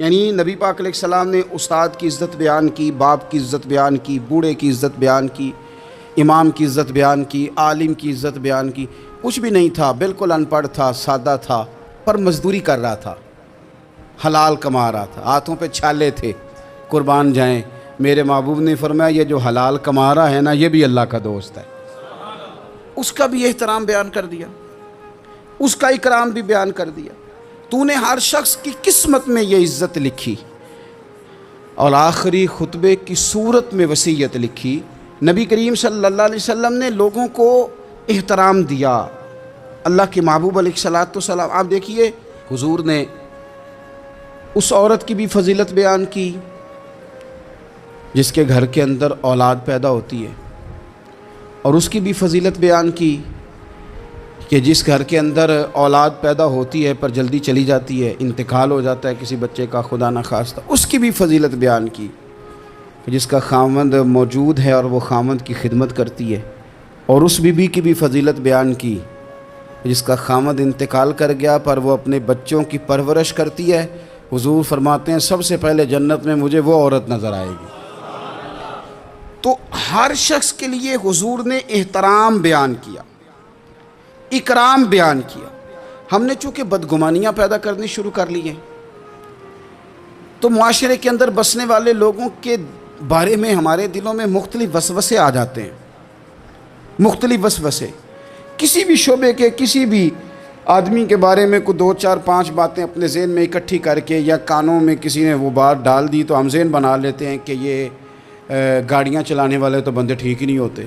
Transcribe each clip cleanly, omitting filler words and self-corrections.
یعنی نبی پاک علیہ السلام نے استاد کی عزت بیان کی، باپ کی عزت بیان کی، بوڑھے کی عزت بیان کی، امام کی عزت بیان کی، عالم کی عزت بیان کی۔ کچھ بھی نہیں تھا، بالکل ان پڑھ تھا، سادہ تھا، پر مزدوری کر رہا تھا، حلال کما رہا تھا، ہاتھوں پہ چھالے تھے، قربان جائیں۔ میرے محبوب نے فرمایا یہ جو حلال کما رہا ہے نا، یہ بھی اللہ کا دوست ہے۔ اس کا بھی احترام بیان کر دیا، اس کا اکرام بھی بیان کر دیا۔ تو نے ہر شخص کی قسمت میں یہ عزت لکھی، اور آخری خطبے کی صورت میں وصیت لکھی۔ نبی کریم صلی اللہ علیہ وسلم نے لوگوں کو احترام دیا، اللہ کے محبوب علیہ الصلوۃ والسلام۔ آپ دیکھیے حضور نے اس عورت کی بھی فضیلت بیان کی جس کے گھر کے اندر اولاد پیدا ہوتی ہے، اور اس کی بھی فضیلت بیان کی کہ جس گھر کے اندر اولاد پیدا ہوتی ہے پر جلدی چلی جاتی ہے، انتقال ہو جاتا ہے کسی بچے کا خدا نخواستہ، اس کی بھی فضیلت بیان کی کہ جس کا خامند موجود ہے اور وہ خامند کی خدمت کرتی ہے، اور اس بیوی کی بھی فضیلت بیان کی جس کا خامند انتقال کر گیا پر وہ اپنے بچوں کی پرورش کرتی ہے۔ حضور فرماتے ہیں سب سے پہلے جنت میں مجھے وہ عورت نظر آئے گی۔ تو ہر شخص کے لیے حضور نے احترام بیان کیا، اکرام بیان کیا۔ ہم نے چونکہ بدگمانیاں پیدا کرنی شروع کر لی ہیں، تو معاشرے کے اندر بسنے والے لوگوں کے بارے میں ہمارے دلوں میں مختلف وسوسے آ جاتے ہیں، مختلف وسوسے۔ کسی بھی شعبے کے کسی بھی آدمی کے بارے میں کوئی 2 4 5 باتیں اپنے ذہن میں اکٹھی کر کے، یا کانوں میں کسی نے وہ بات ڈال دی تو ہم ذہن بنا لیتے ہیں کہ یہ گاڑیاں چلانے والے تو بندے ٹھیک ہی نہیں ہوتے،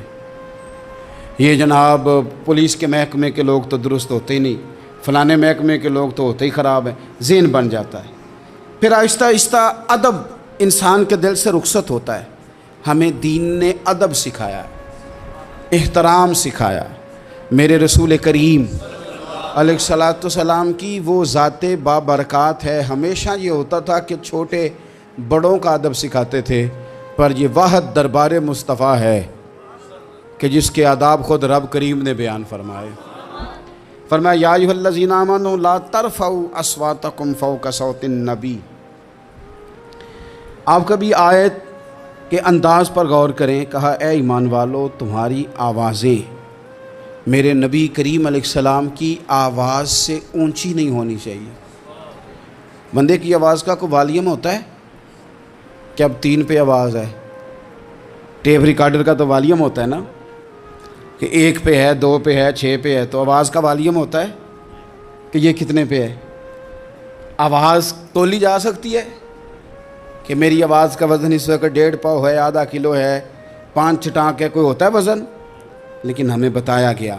یہ جناب پولیس کے محکمے کے لوگ تو درست ہوتے ہی نہیں، فلانے محکمے کے لوگ تو ہوتے ہی خراب ہیں، ذہن بن جاتا ہے۔ پھر آہستہ آہستہ ادب انسان کے دل سے رخصت ہوتا ہے۔ ہمیں دین نے ادب سکھایا ہے، احترام سکھایا ہے۔ میرے رسول کریم علیہ الصلوۃ والسلام کی وہ ذات بابرکات ہے، ہمیشہ یہ ہوتا تھا کہ چھوٹے بڑوں کا ادب سکھاتے تھے، پر یہ واحد دربار مصطفیٰ ہے کہ جس کے آداب خود رب کریم نے بیان فرمائے۔ فرمایا یا ایھا الذین آمنوا لا ترفعوا اصواتکم فوق صوت النبی۔ آپ کبھی آیت کے انداز پر غور کریں، کہا اے ایمان والو تمہاری آوازیں میرے نبی کریم علیہ السلام کی آواز سے اونچی نہیں ہونی چاہیے۔ بندے کی آواز کا کوئی والیوم ہوتا ہے کہ اب 3 پہ آواز ہے؟ ٹیپ ریکارڈر کا تو والیوم ہوتا ہے نا، کہ 1 پہ ہے، 2 پہ ہے، 6 پہ ہے۔ تو آواز کا والیوم ہوتا ہے کہ یہ کتنے پہ ہے؟ آواز تولی جا سکتی ہے کہ میری آواز کا وزن اس وقت 1.5 پاؤ ہے، آدھا کلو ہے، 5 چٹانک ہے، کوئی ہوتا ہے وزن؟ لیکن ہمیں بتایا گیا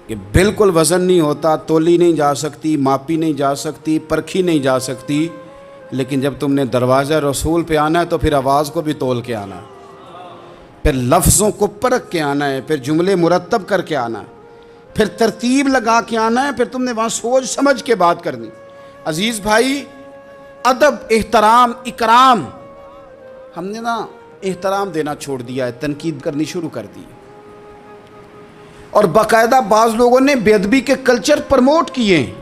کہ بالکل وزن نہیں ہوتا، تولی نہیں جا سکتی، ماپی نہیں جا سکتی، پرکھی نہیں جا سکتی۔ لیکن جب تم نے دروازہ رسول پہ آنا ہے تو پھر آواز کو بھی تول کے آنا ہے، پھر لفظوں کو پرکھ کے آنا ہے، پھر جملے مرتب کر کے آنا ہے، پھر ترتیب لگا کے آنا ہے، پھر تم نے وہاں سوچ سمجھ کے بات کرنی۔ عزیز بھائی، ادب، احترام، اکرام، ہم نے نا احترام دینا چھوڑ دیا ہے، تنقید کرنی شروع کر دی، اور باقاعدہ بعض لوگوں نے بے ادبی کے کلچر پروموٹ کیے ہیں۔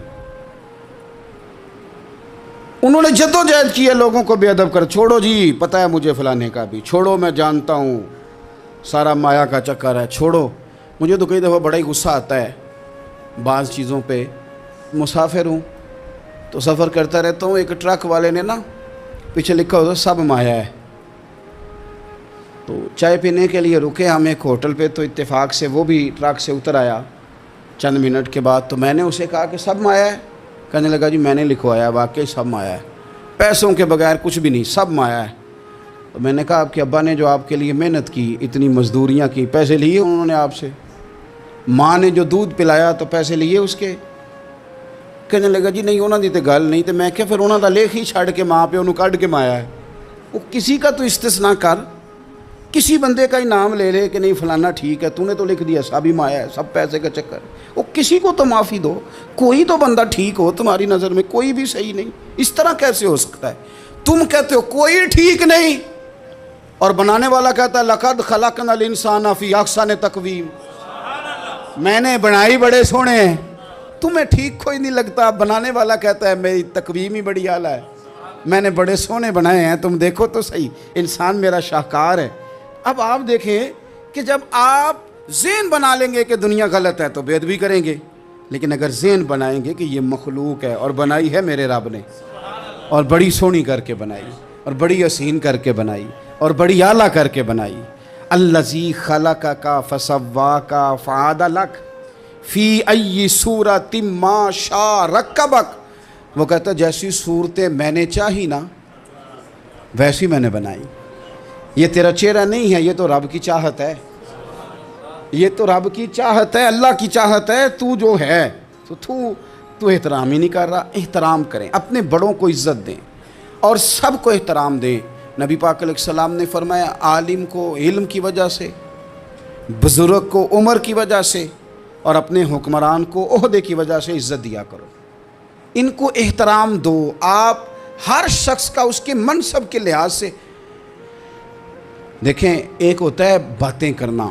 انہوں نے جدوجہد کی ہے لوگوں کو بے ادب کر، چھوڑو جی پتہ ہے مجھے فلانے کا بھی، چھوڑو میں جانتا ہوں سارا مایا کا چکر ہے، چھوڑو۔ مجھے تو کئی دفعہ بڑا ہی غصہ آتا ہے بعض چیزوں پہ۔ مسافر ہوں تو سفر کرتا رہتا ہوں، ایک ٹرک والے نے نا پیچھے لکھا ہوتا سب مایا ہے، تو چائے پینے کے لیے رکے ہم ایک ہوٹل پہ، تو اتفاق سے وہ بھی ٹرک سے اتر آیا چند منٹ کے بعد۔ تو میں نے اسے کہا کہ سب مایا ہے؟ کہنے لگا جی میں نے لکھوایا، واقعی سب مایا ہے، پیسوں کے بغیر کچھ بھی نہیں، سب مایا ہے۔ تو میں نے کہا آپ کے ابا نے جو آپ کے لیے محنت کی، اتنی مزدوریاں کی، پیسے لیے انہوں نے آپ سے؟ ماں نے جو دودھ پلایا تو پیسے لیے اس کے؟ کہنے لگا جی نہیں انہوں نے تو گل نہیں۔ تو میں کہ پھر انہوں نے لکھ ہی چھڑ کے ماں پہ انہوں کڈ کے مایا ہے۔ وہ کسی کا تو استثناء کر، کسی بندے کا ہی نام لے لے کہ نہیں فلانا ٹھیک ہے، تو نے تو لکھ دیا سب ہی مایا ہے، سب پیسے کا چکر۔ وہ کسی کو تو معافی دو، کوئی تو بندہ ٹھیک ہو تمہاری نظر میں، کوئی بھی صحیح نہیں۔ اس طرح کیسے ہو سکتا ہے؟ تم کہتے ہو کوئی ٹھیک نہیں، اور بنانے والا کہتا ہے لقد خلقنا الانسان فی احسن تقویم، میں نے بنائی بڑے سونے ہیں، تمہیں ٹھیک کوئی نہیں لگتا، بنانے والا کہتا ہے میری تقویم ہی بڑی اعلیٰ ہے۔ میں نے بڑے سونے بنائے ہیں، تم دیکھو تو صحیح، انسان میرا شاہکار ہے۔ اب آپ دیکھیں کہ جب آپ ذہن بنا لیں گے کہ دنیا غلط ہے تو بے ادبی کریں گے، لیکن اگر ذہن بنائیں گے کہ یہ مخلوق ہے اور بنائی ہے میرے رب نے، اور بڑی سونی کر کے بنائی، اور بڑی حسین کر کے بنائی، اور بڑی اعلیٰ کر کے بنائی، الذی خلقک فسواک فعدلک فی ای صورت ما شاء رکبک، وہ کہتا ہے جیسی صورتیں میں نے چاہی نا ویسی میں نے بنائی۔ یہ تیرا چہرہ نہیں ہے، یہ تو رب کی چاہت ہے، یہ تو رب کی چاہت ہے، اللہ کی چاہت ہے۔ تو جو ہے تو احترام ہی نہیں کر رہا۔ احترام کریں، اپنے بڑوں کو عزت دیں اور سب کو احترام دیں۔ نبی پاک علیہ السلام نے فرمایا عالم کو علم کی وجہ سے، بزرگ کو عمر کی وجہ سے، اور اپنے حکمران کو عہدے کی وجہ سے عزت دیا کرو، ان کو احترام دو۔ آپ ہر شخص کا اس کے منصب کے لحاظ سے دیکھیں، ایک ہوتا ہے باتیں کرنا،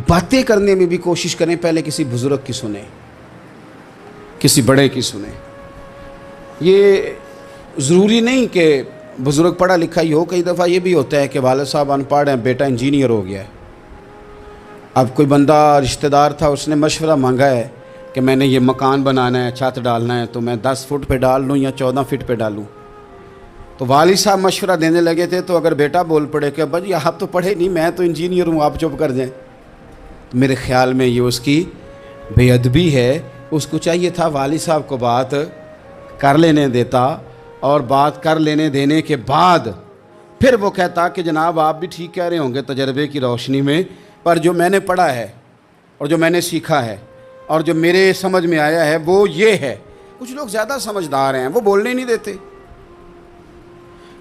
باتیں کرنے میں بھی کوشش کریں پہلے کسی بزرگ کی سنیں، کسی بڑے کی سنیں۔ یہ ضروری نہیں کہ بزرگ پڑھا لکھا ہی ہو، کئی دفعہ یہ بھی ہوتا ہے کہ والد صاحب ان پڑھ ہیں، بیٹا انجینئر ہو گیا ہے۔ اب کوئی بندہ رشتہ دار تھا، اس نے مشورہ مانگا ہے کہ میں نے یہ مکان بنانا ہے، چھت ڈالنا ہے، تو میں 10 فٹ پہ ڈال لوں یا 14 فٹ پہ ڈالوں؟ تو والد صاحب مشورہ دینے لگے تھے، تو اگر بیٹا بول پڑے کہ ابا جی آپ تو پڑھے نہیں، میں تو انجینئر ہوں، آپ چپ کر جائیں، تو میرے خیال میں یہ اس کی بے ادبی ہے۔ اس کو چاہیے تھا والد صاحب کو بات کر لینے دیتا، اور بات کر لینے دینے کے بعد پھر وہ کہتا کہ جناب آپ بھی ٹھیک کہہ رہے ہوں گے تجربے کی روشنی میں، پر جو میں نے پڑھا ہے اور جو میں نے سیکھا ہے اور جو میرے سمجھ میں آیا ہے وہ یہ ہے۔ کچھ لوگ زیادہ سمجھدار ہیں، وہ بولنے نہیں دیتے،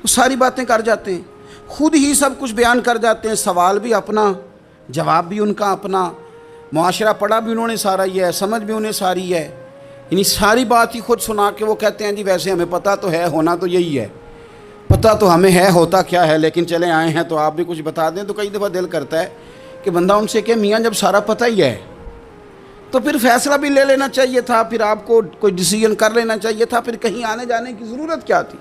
وہ ساری باتیں کر جاتے ہیں، خود ہی سب کچھ بیان کر جاتے ہیں، سوال بھی اپنا، جواب بھی ان کا اپنا، معاشرہ پڑھا بھی انہوں نے سارا ہی ہے، سمجھ بھی انہیں ساری ہے، یعنی ساری بات ہی خود سنا کے وہ کہتے ہیں جی ویسے ہمیں پتہ تو ہے، ہونا تو یہی ہے، پتہ تو ہمیں ہے ہوتا کیا ہے، لیکن چلے آئے ہیں تو آپ بھی کچھ بتا دیں۔ تو کئی دفعہ دل کرتا ہے کہ بندہ ان سے کہ میاں جب سارا پتہ ہی ہے تو پھر فیصلہ بھی لے لینا چاہیے تھا، پھر آپ کو کوئی ڈیسیژن کر لینا چاہیے تھا، پھر کہیں آنے جانے کی ضرورت کیا تھی؟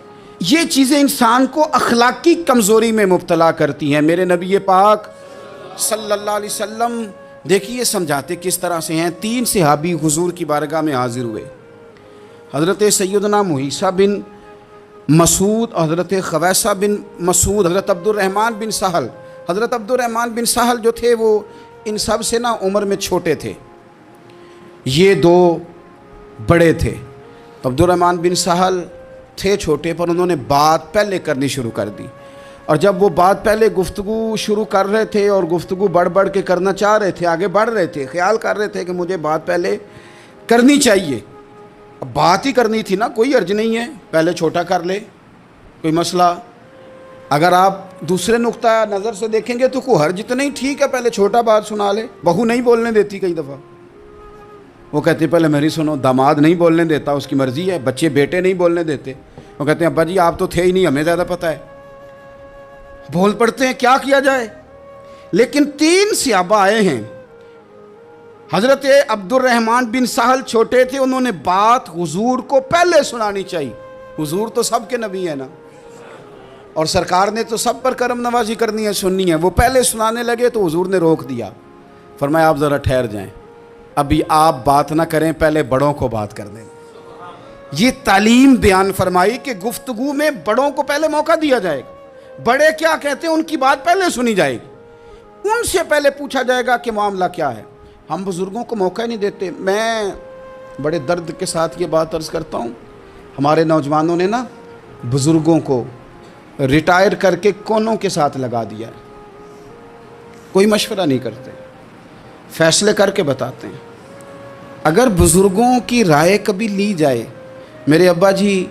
یہ چیزیں انسان کو اخلاقی کمزوری میں مبتلا کرتی ہیں۔ میرے نبی پاک صلی اللہ علیہ وسلم دیکھیے سمجھاتے کس طرح سے ہیں۔ 3 صحابی حضور کی بارگاہ میں حاضر ہوئے، حضرت سیدنا محیصہ بن مسعود، حضرت خویصہ بن مسعود، حضرت عبد الرحمن بن سہل۔ حضرت عبد الرحمن بن سہل جو تھے وہ ان سب سے عمر میں چھوٹے تھے، یہ 2 بڑے تھے۔ عبد الرحمن بن سہل تھے چھوٹے، پر انہوں نے بات پہلے کرنی شروع کر دی، اور جب وہ بات پہلے گفتگو شروع کر رہے تھے اور گفتگو بڑھ بڑھ کے کرنا چاہ رہے تھے، آگے بڑھ رہے تھے، خیال کر رہے تھے کہ مجھے بات پہلے کرنی چاہیے، اب بات ہی کرنی تھی نا، کوئی حرج نہیں ہے پہلے چھوٹا کر لے، کوئی مسئلہ۔ اگر آپ دوسرے نقطہ نظر سے دیکھیں گے تو کوئی حرج تو نہیں، ٹھیک ہے پہلے چھوٹا بات سنا لے۔ بہو نہیں بولنے دیتی کئی دفعہ، وہ کہتے پہلے میری سنو، داماد نہیں بولنے دیتا، اس کی مرضی ہے، بچے بیٹے نہیں بولنے دیتے، وہ کہتے ہیں ابا جی آپ تو تھے ہی نہیں، ہمیں زیادہ پتہ ہے، بول پڑتے ہیں، کیا کیا جائے۔ لیکن 3 صحابہ آئے ہیں، حضرت عبد الرحمن بن سہل چھوٹے تھے، انہوں نے بات حضور کو پہلے سنانی چاہیے، حضور تو سب کے نبی ہیں نا، اور سرکار نے تو سب پر کرم نوازی کرنی ہے، سننی ہے، وہ پہلے سنانے لگے تو حضور نے روک دیا، فرمایا آپ ذرا ٹھہر جائیں، ابھی آپ بات نہ کریں، پہلے بڑوں کو بات کر دیں۔ یہ تعلیم بیان فرمائی کہ گفتگو میں بڑوں کو پہلے موقع دیا جائے گا، بڑے کیا کہتے ہیں ان کی بات پہلے سنی جائے گی، ان سے پہلے پوچھا جائے گا کہ معاملہ کیا ہے۔ ہم بزرگوں کو موقع نہیں دیتے۔ میں بڑے درد کے ساتھ یہ بات عرض کرتا ہوں، ہمارے نوجوانوں نے بزرگوں کو ریٹائر کر کے کونوں کے ساتھ لگا دیا ہے، کوئی مشورہ نہیں کرتے، فیصلے کر کے بتاتے ہیں۔ اگر بزرگوں کی رائے کبھی لی جائے، میرے ابا جی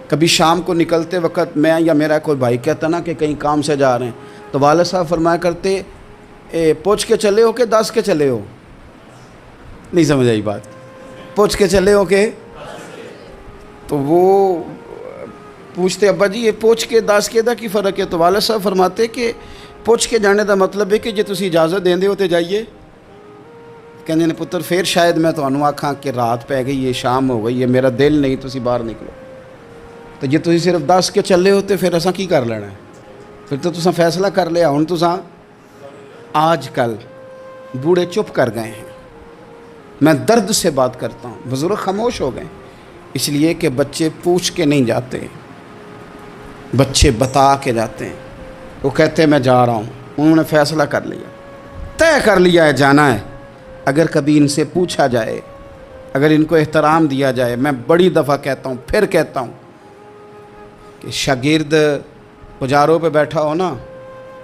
کبھی شام کو نکلتے وقت میں یا میرا کوئی بھائی کہتا نا کہ کہیں کام سے جا رہے ہیں، تو والد صاحب فرمایا کرتے پوچھ کے چلے ہو کہ 10 کے چلے ہو؟ نہیں سمجھ آئی بات، پوچھ کے چلے ہو کہ؟ تو وہ پوچھتے ابا جی یہ پوچھ کے 10 کے دا کی فرق ہے؟ تو والد صاحب فرماتے کہ پوچھ کے جانے دا مطلب ہے کہ جے تسی اجازت دیندے ہو تے جائیے۔ کہندے نے پتر پھر شاید میں تانوں آکھاں کہ رات پہ گئی ہے، شام ہو گئی ہے، میرا دل نہیں، تسی باہر نکلو۔ تو ਜੇ ਤੁਸੀਂ ਸਿਰਫ ਦੱਸ ਕੇ ਚੱਲੇ ਹੋ ਤੇ ਫਿਰ ਅਸਾਂ ਕੀ ਕਰ ਲੈਣਾ? ਫਿਰ ਤਾਂ ਤੁਸੀਂ ਫੈਸਲਾ ਕਰ ਲਿਆ। ਹੁਣ ਤੁਸੀਂ آج کل بوڑھے چپ کر گئے ہیں. میں درد سے بات کرتا ہوں. بزرگ خاموش ہو گئے اس لیے کہ بچے پوچھ کے نہیں جاتے, بچے بتا کے جاتے ہیں. وہ کہتے ہیں میں جا رہا ہوں. انہوں نے فیصلہ کر لیا, طے کر لیا ہے جانا ہے. اگر کبھی ان سے پوچھا جائے, اگر ان کو احترام دیا جائے, میں بڑی دفعہ کہتا ہوں, پھر کہتا ہوں کہ شاگرد پجاروں پہ بیٹھا ہو نا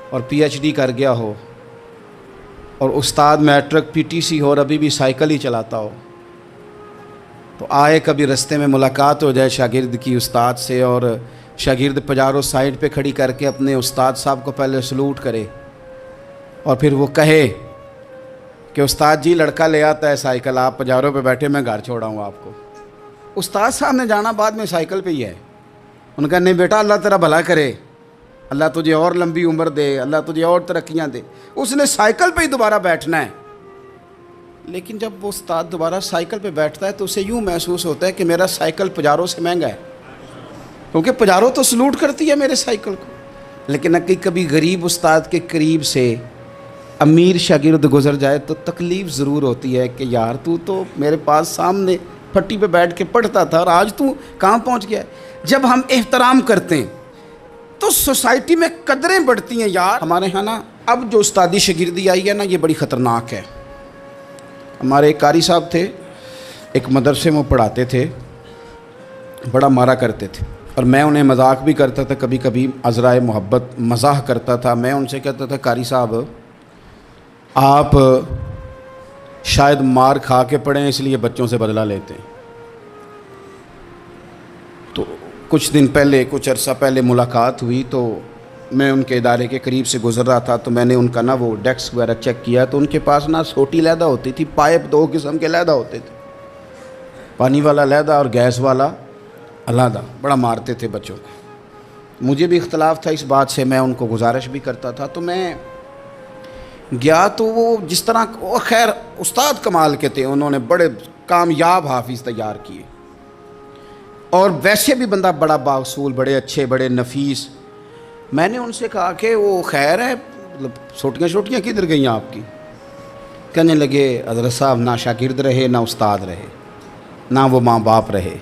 اور پی ایچ ڈی کر گیا ہو, اور استاد میٹرک پی ٹی سی ہو اور ابھی بھی سائیکل ہی چلاتا ہو, تو آئے کبھی رستے میں ملاقات ہو جائے شاگرد کی استاد سے, اور شاگرد پجاروں سائڈ پہ کھڑی کر کے اپنے استاد صاحب کو پہلے سلوٹ کرے, اور پھر وہ کہے کہ استاد جی لڑکا لے آتا ہے سائیکل, آپ پجاروں پہ بیٹھے, میں گھر چھوڑا ہوں آپ کو. استاد صاحب نے جانا بعد میں سائیکل پہ ہی ہے. ان کا نہیں بیٹا اللہ تیرا بھلا کرے, اللہ تجھے اور لمبی عمر دے, اللہ تجھے اور ترقیاں دے. اس نے سائیکل پہ ہی دوبارہ بیٹھنا ہے. لیکن جب وہ استاد دوبارہ سائیکل پہ بیٹھتا ہے تو اسے یوں محسوس ہوتا ہے کہ میرا سائیکل پجاروں سے مہنگا ہے, کیونکہ پجاروں تو سلوٹ کرتی ہے میرے سائیکل کو. لیکن کبھی غریب استاد کے قریب سے امیر شاگرد گزر جائے تو تکلیف ضرور ہوتی ہے کہ یار تو میرے پاس سامنے پھٹی پہ بیٹھ کے پڑھتا تھا اور آج تو کہاں پہنچ گیا ہے. جب ہم احترام کرتے ہیں تو سوسائٹی میں قدریں بڑھتی ہیں یار. ہمارے ہاں نا اب جو استادی شاگردی آئی ہے نا, یہ بڑی خطرناک ہے. ہمارے ایک قاری صاحب تھے, ایک مدرسے میں پڑھاتے تھے, بڑا مارا کرتے تھے, اور میں انہیں مذاق بھی کرتا تھا, کبھی کبھی عذرائے محبت مزاح کرتا تھا. میں ان سے کہتا تھا قاری صاحب آپ شاید مار کھا کے پڑھیں اس لیے بچوں سے بدلہ لیتے ہیں. تو کچھ دن پہلے, کچھ عرصہ پہلے ملاقات ہوئی تو میں ان کے ادارے کے قریب سے گزر رہا تھا, تو میں نے ان کا نا وہ ڈیسک وغیرہ چیک کیا, تو ان کے پاس نا چھوٹی علیحدہ ہوتی تھی, پائپ 2 قسم کے علیحدہ ہوتے تھے, پانی والا علیحدہ اور گیس والا علیحدہ. بڑا مارتے تھے بچوں کو. مجھے بھی اختلاف تھا اس بات سے, میں ان کو گزارش بھی کرتا تھا. تو میں گیا تو وہ جس طرح, خیر استاد کمال کے تھے, انہوں نے بڑے کامیاب حافظ تیار کیے, اور ویسے بھی بندہ بڑا بااصول, بڑے اچھے, بڑے نفیس. میں نے ان سے کہا کہ وہ خیر ہے, مطلب چھوٹیاں کدھر گئیں آپ کی؟ کہنے لگے حضرت صاحب نہ شاگرد رہے, نہ استاد رہے, نہ وہ ماں باپ رہے.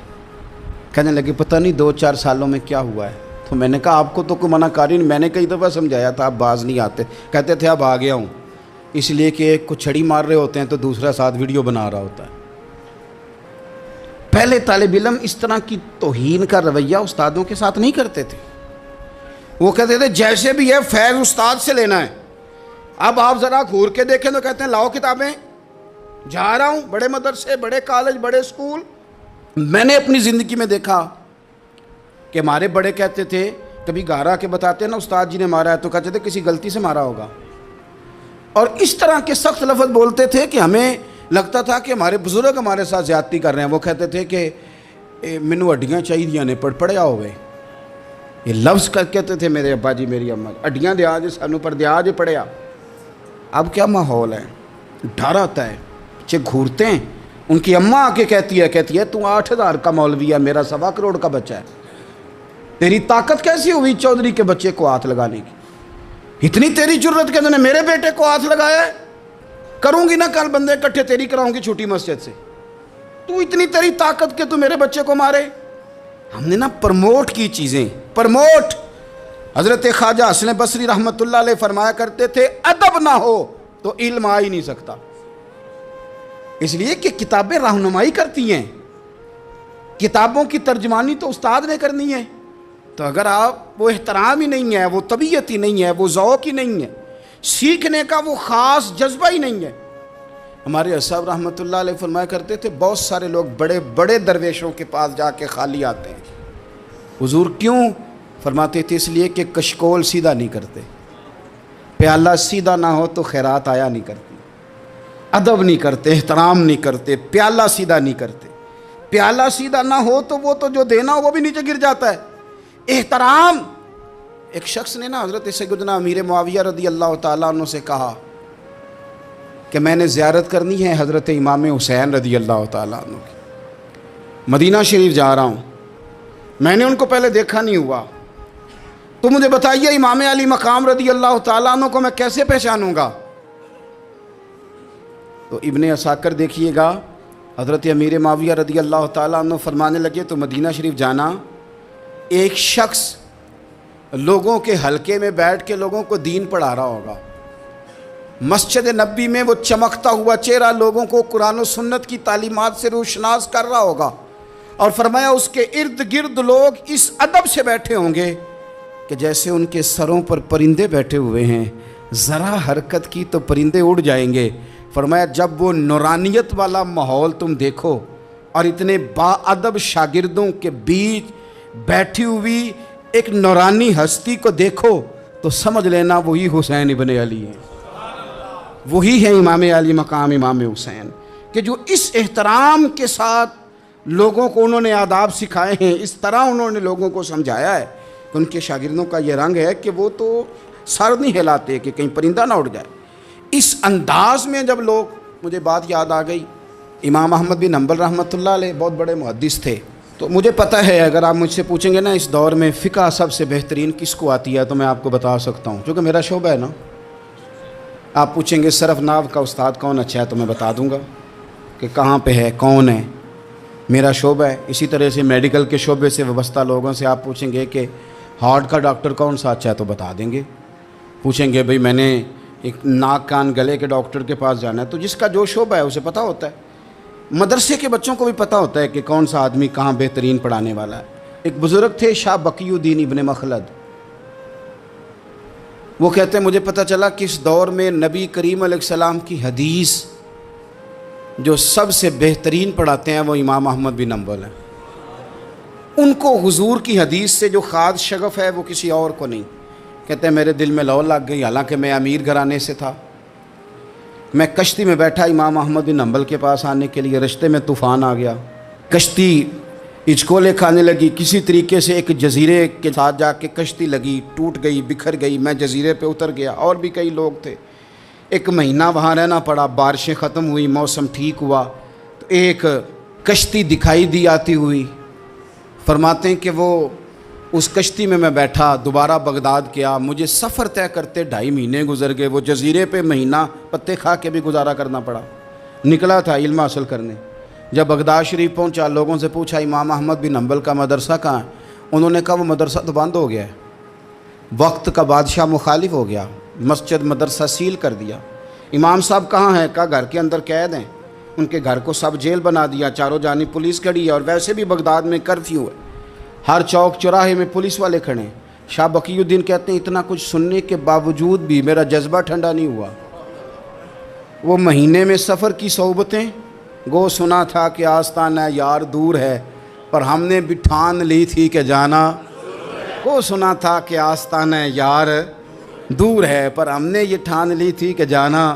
کہنے لگے پتہ نہیں 2-4 سالوں میں کیا ہوا ہے. تو میں نے کہا آپ کو تو کوئی منع کاری نہیں, میں نے کئی دفعہ سمجھایا تھا, آپ باز نہیں آتے. کہتے تھے اب آ گیا ہوں, اس لیے کہ ایک کو چھڑی مار رہے ہوتے ہیں تو دوسرا ساتھ ویڈیو بنا رہا ہوتا ہے. پہلے طالب علم اس طرح کی توہین کا رویہ استادوں کے ساتھ نہیں کرتے تھے. وہ کہتے تھے جیسے بھی ہے فیض استاد سے لینا ہے. اب آپ ذرا گھور کے دیکھیں تو کہتے ہیں لاؤ کتابیں, جا رہا ہوں, بڑے مدرسے, بڑے کالج, بڑے اسکول. میں نے اپنی زندگی میں دیکھا کہ ہمارے بڑے کہتے تھے, کبھی گارا کے بتاتے ہیں نا استاد جی نے مارا ہے, تو کہتے تھے کسی غلطی سے مارا ہوگا, اور اس طرح کے سخت لفظ بولتے تھے کہ ہمیں لگتا تھا کہ ہمارے بزرگ ہمارے ساتھ زیادتی کر رہے ہیں. وہ کہتے تھے کہ مینوں ہڈیاں چاہیے نے پڑھیا ہوئے. یہ لفظ کہتے تھے میرے ابا جی, میری اماں, ہڈیاں دیا جی سانوں پر دیا جی پڑھیا. اب کیا ماحول ہے, ڈر آتا ہے, بچے گھورتے ہیں. ان کی اماں آ کے کہتی ہے تو 8,000 کا مولوی ہے, میرا 1.25 کروڑ کا بچہ ہے, تیری طاقت کیسی ہوئی چودھری کے بچے کو ہاتھ لگانے کی؟ اتنی تیری جرت کہ نے میرے بیٹے کو ہاتھ لگایا ہے؟ کروں گی نا کل بندے اکٹھے تیری کراؤں گی چھوٹی مسجد سے. تو اتنی تیری طاقت کہ تو میرے بچے کو مارے. ہم نے نا پرموٹ کی چیزیں, پرموٹ. حضرت خواجہ حسن بصری رحمۃ اللہ علیہ فرمایا کرتے تھے ادب نہ ہو تو علم آ ہی نہیں سکتا. اس لیے کہ کتابیں رہنمائی کرتی ہیں, کتابوں کی ترجمانی تو استاد نے کرنی ہے. تو اگر آپ وہ احترام ہی نہیں ہے, وہ طبیعت ہی نہیں ہے, وہ ذوق ہی نہیں ہے, سیکھنے کا وہ خاص جذبہ ہی نہیں ہے. ہمارے صاحب رحمۃ اللہ علیہ فرمایا کرتے تھے بہت سارے لوگ بڑے بڑے درویشوں کے پاس جا کے خالی آتے ہیں. حضور کیوں؟ فرماتے تھے اس لیے کہ کشکول سیدھا نہیں کرتے, پیالہ سیدھا نہ ہو تو خیرات آیا نہیں کرتی, ادب نہیں کرتے, احترام نہیں کرتے, پیالہ سیدھا نہیں کرتے. پیالہ سیدھا نہ ہو تو وہ تو جو دینا ہو وہ بھی نیچے گر جاتا ہے. احترام. ایک شخص نے نا حضرت سیدنا امیر معاویہ رضی اللہ تعالیٰ عنہ سے کہا کہ میں نے زیارت کرنی ہے حضرت امام حسین رضی اللہ تعالیٰ عنہ کی, مدینہ شریف جا رہا ہوں. میں نے ان کو پہلے دیکھا نہیں ہوا، تو مجھے بتائیے امام علی مقام رضی اللہ تعالیٰ عنہ کو میں کیسے پہچانوں گا؟ تو ابن عساکر دیکھیے گا، حضرت امیر معاویہ رضی اللہ تعالیٰ عنہ فرمانے لگے تو مدینہ شریف جانا، ایک شخص لوگوں کے حلقے میں بیٹھ کے لوگوں کو دین پڑھا رہا ہوگا، مسجد نبی میں وہ چمکتا ہوا چہرہ لوگوں کو قرآن و سنت کی تعلیمات سے روشناس کر رہا ہوگا، اور فرمایا اس کے ارد گرد لوگ اس ادب سے بیٹھے ہوں گے کہ جیسے ان کے سروں پر پرندے بیٹھے ہوئے ہیں، ذرا حرکت کی تو پرندے اڑ جائیں گے۔ فرمایا جب وہ نورانیت والا ماحول تم دیکھو اور اتنے با ادب شاگردوں کے بیچ بیٹھی ہوئی ایک نورانی ہستی کو دیکھو تو سمجھ لینا وہی حسین ابن علی ہیں، وہی ہے امام علی مقام امام حسین، کہ جو اس احترام کے ساتھ لوگوں کو انہوں نے آداب سکھائے ہیں، اس طرح انہوں نے لوگوں کو سمجھایا ہے کہ ان کے شاگردوں کا یہ رنگ ہے کہ وہ تو سر نہیں ہلاتے کہ کہیں پرندہ نہ اڑ جائے۔ اس انداز میں جب لوگ، مجھے بات یاد آ گئی، امام احمد بن حنبل رحمۃ اللہ علیہ بہت بڑے محدث تھے، تو مجھے پتہ ہے اگر آپ مجھ سے پوچھیں گے نا اس دور میں فقہ سب سے بہترین کس کو آتی ہے تو میں آپ کو بتا سکتا ہوں، کیونکہ میرا شعبہ ہے نا۔ آپ پوچھیں گے صرف ناو کا استاد کون اچھا ہے تو میں بتا دوں گا کہ کہاں پہ ہے، کون ہے، میرا شعبہ ہے۔ اسی طرح سے میڈیکل کے شعبے سے وابستہ لوگوں سے آپ پوچھیں گے کہ ہارٹ کا ڈاکٹر کون سا اچھا ہے تو بتا دیں گے۔ پوچھیں گے بھئی میں نے ایک ناک کان گلے کے ڈاکٹر کے پاس جانا ہے، تو جس کا جو شعبہ ہے اسے پتہ ہوتا ہے۔ مدرسے کے بچوں کو بھی پتہ ہوتا ہے کہ کون سا آدمی کہاں بہترین پڑھانے والا ہے۔ ایک بزرگ تھے شاہ بقی الدین ابن مخلد، وہ کہتے ہیں مجھے پتہ چلا کہ اس دور میں نبی کریم علیہ السلام کی حدیث جو سب سے بہترین پڑھاتے ہیں وہ امام احمد بن حنبل ہیں۔ ان کو حضور کی حدیث سے جو خاص شغف ہے وہ کسی اور کو نہیں۔ کہتے ہیں میرے دل میں لو لگ گئی، حالانکہ میں امیر گھرانے سے تھا۔ میں کشتی میں بیٹھا امام احمد بن حنبل کے پاس آنے کے لیے، رستے میں طوفان آ گیا، کشتی ہچکولے کھانے لگی، کسی طریقے سے ایک جزیرے کے ساتھ جا کے کشتی لگی، ٹوٹ گئی، بکھر گئی، میں جزیرے پہ اتر گیا، اور بھی کئی لوگ تھے۔ ایک مہینہ وہاں رہنا پڑا، بارشیں ختم ہوئی، موسم ٹھیک ہوا تو ایک کشتی دکھائی دی آتی ہوئی۔ فرماتے ہیں کہ وہ اس کشتی میں بیٹھا، دوبارہ بغداد گیا، مجھے سفر طے کرتے 2.5 مہینے گزر گئے، وہ جزیرے پہ مہینہ پتے کھا کے بھی گزارا کرنا پڑا۔ نکلا تھا علم حاصل کرنے، جب بغداد شریف پہنچا لوگوں سے پوچھا امام احمد بن حنبل کا مدرسہ کہاں ہے؟ انہوں نے کہا وہ مدرسہ تو بند ہو گیا ہے، وقت کا بادشاہ مخالف ہو گیا، مسجد مدرسہ سیل کر دیا۔ امام صاحب کہاں ہیں؟ کہا گھر کے اندر قید ہیں۔ ان کے گھر کو سب جیل بنا دیا، چاروں جانب پولیس کھڑی ہے، اور ویسے بھی بغداد میں کرفیو ہے، ہر چوک چوراہے میں پولیس والے کھڑے ہیں۔ شاہ بقی الدین کہتے ہیں اتنا کچھ سننے کے باوجود بھی میرا جذبہ ٹھنڈا نہیں ہوا۔ وہ مہینے میں سفر کی صحبتیں، گو سنا تھا کہ آستانہ یار دور ہے، پر ہم نے بھی ٹھان لی تھی کہ جانا، گو سنا تھا کہ آستانہ یار دور ہے، پر ہم نے یہ ٹھان لی تھی کہ جانا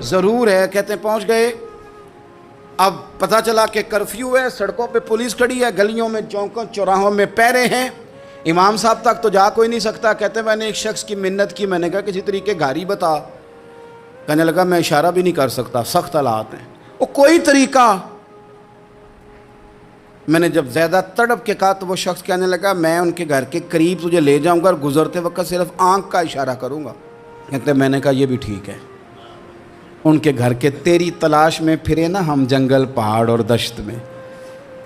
ضرور ہے۔ کہتے ہیں پہنچ گئے، اب پتہ چلا کہ کرفیو ہے، سڑکوں پہ پولیس کھڑی ہے، گلیوں میں چوکوں چوراہوں میں پہرے ہیں، امام صاحب تک تو جا کوئی نہیں سکتا۔ کہتے ہیں میں نے ایک شخص کی منت کی، میں نے کہا کسی طریقے گاڑی بتا، کہنے لگا میں اشارہ بھی نہیں کر سکتا، سخت حالات ہیں۔ وہ کوئی طریقہ، میں نے جب زیادہ تڑپ کے کہا تو وہ شخص کہنے لگا میں ان کے گھر کے قریب تجھے لے جاؤں گا اور گزرتے وقت صرف آنکھ کا اشارہ کروں گا۔ کہتے ہیں میں نے کہا یہ بھی ٹھیک ہے۔ ان کے گھر کے تیری تلاش میں پھرے نا ہم جنگل پہاڑ اور دشت میں،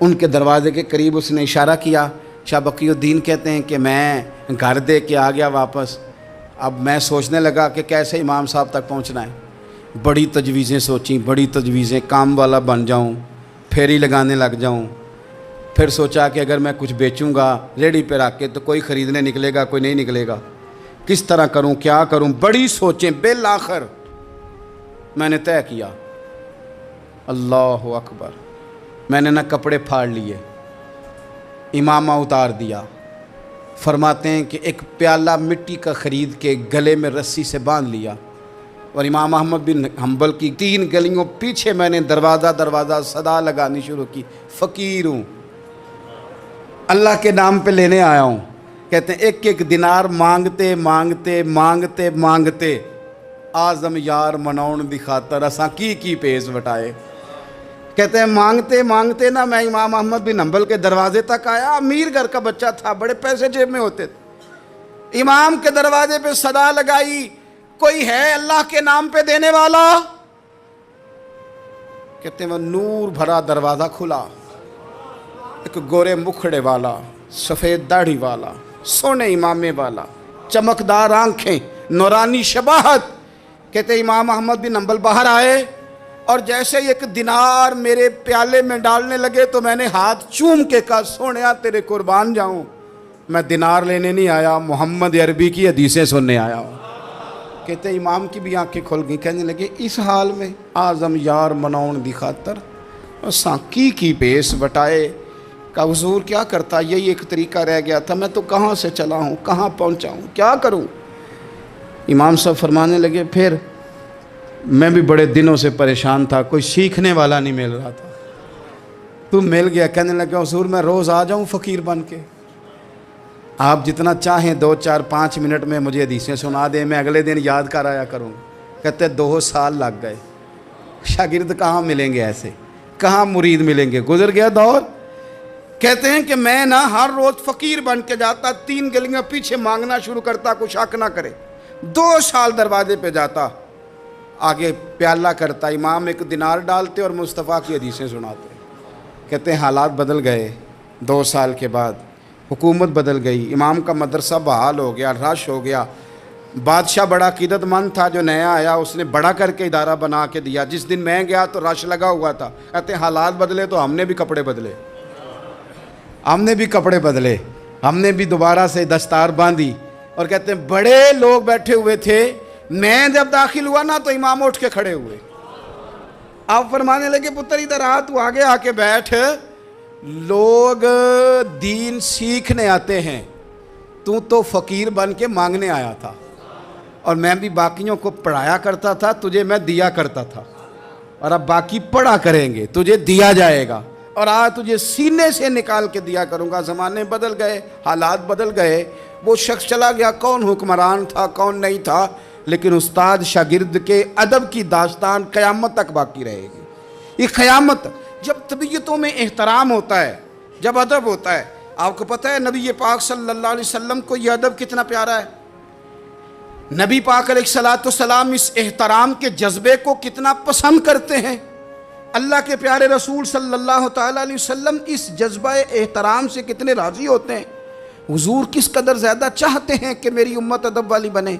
ان کے دروازے کے قریب اس نے اشارہ کیا۔ شاہ بقی الدین کہتے ہیں کہ میں گھر دے کے آ گیا واپس۔ اب میں سوچنے لگا کہ کیسے امام صاحب تک پہنچنا ہے، بڑی تجویزیں سوچیں، بڑی تجویزیں، کام والا بن جاؤں، پھیری لگانے لگ جاؤں۔ پھر سوچا کہ اگر میں کچھ بیچوں گا ریڑھی پہ رکھ کے تو کوئی خریدنے نکلے گا، کوئی نہیں نکلے گا، کس طرح کروں، کیا کروں، بڑی سوچیں۔ بالآخر میں نے طے کیا، اللہ اکبر، میں نے نہ کپڑے پھاڑ لیے، امامہ اتار دیا۔ فرماتے ہیں کہ ایک پیالہ مٹی کا خرید کے گلے میں رسی سے باندھ لیا، اور امام احمد بن حنبل کی 3 گلیوں پیچھے میں نے دروازہ دروازہ صدا لگانی شروع کی، فقیر ہوں، اللہ کے نام پہ لینے آیا ہوں۔ کہتے ہیں ایک ایک دینار مانگتے مانگتے مانگتے مانگتے آزم یار مناؤن دی خاطر اساں کی پیز وٹائے۔ کہتے ہیں مانگتے مانگتے نا میں امام احمد بن حنبل کے دروازے تک آیا. امیر گھر کا بچہ تھا, بڑے پیسے جیب میں ہوتے تھے. امام کے دروازے پہ صدا لگائی, کوئی ہے اللہ کے نام پہ دینے والا؟ کہتے ہیں وہ نور بھرا دروازہ کھلا. ایک گورے مکھڑے والا, سفید داڑھی والا, سونے امامے والا, چمکدار آنکھیں, نورانی شباہت. کہتے امام احمد بن حنبل باہر آئے اور جیسے ایک دینار میرے پیالے میں ڈالنے لگے تو میں نے ہاتھ چوم کے کہا, سونیا تیرے قربان جاؤں, میں دینار لینے نہیں آیا, محمد عربی کی حدیثیں سننے آیا ہوں. کہتے امام کی بھی آنکھیں کھل گئیں. کہنے لگے اس حال میں اعظم یار مناؤن دی خاطر اساں کی پیس وٹائے. کہا حضور کیا کرتا, یہی ایک طریقہ رہ گیا تھا, میں تو کہاں سے چلا ہوں, کہاں پہنچا ہوں, کیا کروں. امام صاحب فرمانے لگے پھر میں بھی بڑے دنوں سے پریشان تھا, کوئی سیکھنے والا نہیں مل رہا تھا, تو مل گیا. کہنے لگا حضور میں روز آ جاؤں فقیر بن کے, آپ جتنا چاہیں 2 4 5 منٹ میں مجھے حدیثیں سنا دیں, میں اگلے دن یاد کر آیا کروں. کہتے 2 سال لگ گئے. شاگرد کہاں ملیں گے ایسے, کہاں مرید ملیں گے, گزر گیا دور. کہتے ہیں کہ میں نا ہر روز فقیر بن کے جاتا, 3 گلیاں پیچھے مانگنا شروع کرتا, کچھ حق نہ کرے. 2 سال دروازے پہ جاتا, آگے پیالہ کرتا, امام ایک دینار ڈالتے اور مصطفیٰ کی حدیثیں سناتے. کہتے ہیں حالات بدل گئے. 2 سال کے بعد حکومت بدل گئی, امام کا مدرسہ بحال ہو گیا, رش ہو گیا. بادشاہ بڑا عقیدت مند تھا, جو نیا آیا اس نے بڑا کر کے ادارہ بنا کے دیا. جس دن میں گیا تو رش لگا ہوا تھا. کہتے ہیں حالات بدلے تو ہم نے بھی کپڑے بدلے, ہم نے بھی دوبارہ سے دستار باندھی. اور کہتے ہیں بڑے لوگ بیٹھے ہوئے تھے, میں جب داخل ہوا نا تو امام اٹھ کے کھڑے ہوئے. آپ فرمانے لگے پتر ادھر آ, تو آگے آ کے بیٹھ, لوگ دین سیکھنے آتے ہیں, تو فقیر بن کے مانگنے آیا تھا. اور میں بھی باقیوں کو پڑھایا کرتا تھا, تجھے میں دیا کرتا تھا, اور اب باقی پڑھا کریں گے, تجھے دیا جائے گا, اور آج تجھے سینے سے نکال کے دیا کروں گا. زمانے بدل گئے, حالات بدل گئے, وہ شخص چلا گیا, کون حکمران تھا کون نہیں تھا, لیکن استاد شاگرد کے ادب کی داستان قیامت تک باقی رہے گی. یہ قیامت, جب طبیعتوں میں احترام ہوتا ہے, جب ادب ہوتا ہے. آپ کو پتہ ہے نبی پاک صلی اللہ علیہ وسلم کو یہ ادب کتنا پیارا ہے. نبی پاک علیہ الصلوۃ والسلام اس احترام کے جذبے کو کتنا پسند کرتے ہیں. اللہ کے پیارے رسول صلی اللہ تعالیٰ علیہ وسلم اس جذبہ احترام سے کتنے راضی ہوتے ہیں. حضور کس قدر زیادہ چاہتے ہیں کہ میری امت ادب والی بنے.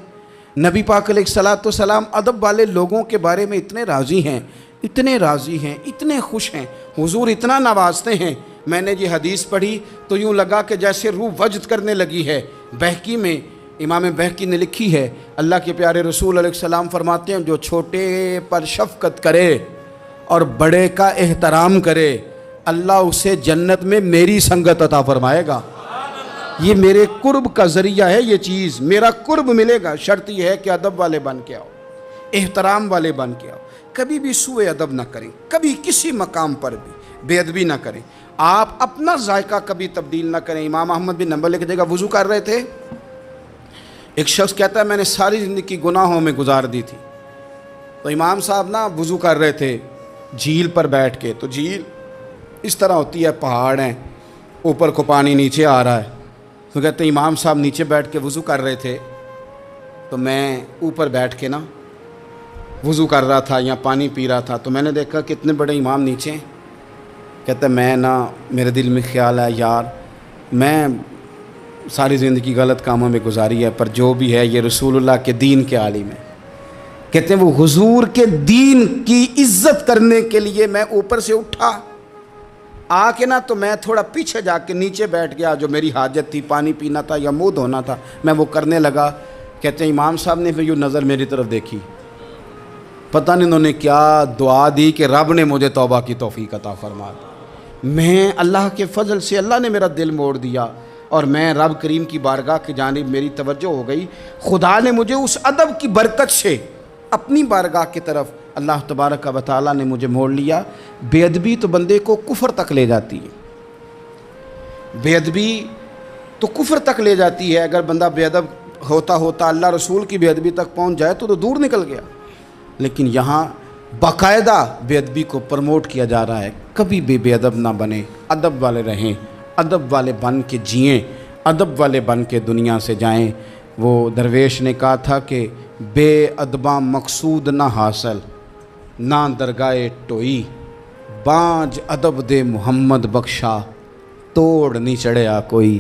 نبی پاک علیہ الصلوۃ والسلام ادب والے لوگوں کے بارے میں اتنے راضی ہیں, اتنے خوش ہیں. حضور اتنا نوازتے ہیں. میں نے یہ حدیث پڑھی تو یوں لگا کہ جیسے روح وجد کرنے لگی ہے. بہقی میں امام بہقی نے لکھی ہے, اللہ کے پیارے رسول علیہ السلام فرماتے ہیں جو چھوٹے پر شفقت کرے اور بڑے کا احترام کرے, اللہ اسے جنت میں میری سنگت عطا فرمائے گا. یہ میرے قرب کا ذریعہ ہے, یہ چیز میرا قرب ملے گا. شرط یہ ہے کہ ادب والے بن کے آؤ, احترام والے بن کے آؤ. کبھی بھی سوء ادب نہ کریں, کبھی کسی مقام پر بھی بے ادبی نہ کریں. آپ اپنا ذائقہ کبھی تبدیل نہ کریں. امام احمد بن حنبل ایک جگہ وضو کر رہے تھے. ایک شخص کہتا ہے میں نے ساری زندگی گناہوں میں گزار دی تھی. تو امام صاحب نا وضو کر رہے تھے جھیل پر بیٹھ کے. تو جھیل اس طرح ہوتی ہے, پہاڑ ہیں, اوپر کو پانی نیچے آ رہا ہے. تو کہتے ہیں امام صاحب نیچے بیٹھ کے وضو کر رہے تھے, تو میں اوپر بیٹھ کے نا وضو کر رہا تھا یا پانی پی رہا تھا. تو میں نے دیکھا کہ اتنے بڑے امام نیچے ہیں. کہتا ہے میں نا میرے دل میں خیال ہے یار میں ساری زندگی غلط کاموں میں گزاری ہے, پر جو بھی ہے یہ رسول اللہ کے دین کے عالم ہے. کہتے ہیں وہ حضور کے دین کی عزت کرنے کے لیے میں اوپر سے اٹھا آ کے نا, تو میں تھوڑا پیچھے جا کے نیچے بیٹھ گیا. جو میری حاجت تھی, پانی پینا تھا یا منہ دھونا تھا, میں وہ کرنے لگا. کہتے ہیں امام صاحب نے پھر یوں نظر میری طرف دیکھی, پتہ نہیں انہوں نے کیا دعا دی کہ رب نے مجھے توبہ کی توفیق عطا فرما دی. میں اللہ کے فضل سے اللہ نے میرا دل موڑ دیا اور میں رب کریم کی بارگاہ کی جانب میری توجہ ہو گئی. خدا نے مجھے اس ادب کی برکت سے اپنی بارگاہ کی طرف اللہ تبارک و تعالیٰ نے مجھے موڑ لیا. بے ادبی تو بندے کو کفر تک لے جاتی ہے, بے ادبی تو کفر تک لے جاتی ہے. اگر بندہ بے ادب ہوتا اللہ رسول کی بے ادبی تک پہنچ جائے تو دور نکل گیا. لیکن یہاں باقاعدہ بے ادبی کو پروموٹ کیا جا رہا ہے. کبھی بھی بے ادب نہ بنیں, ادب والے رہیں, ادب والے بن کے جئیں, ادب والے بن کے دنیا سے جائیں. وہ درویش نے کہا تھا کہ بے ادباں مقصود نہ حاصل, نہ درگاہ ٹوئی, بانج ادب دے محمد بخشا, توڑ نہیں چڑھیا کوئی.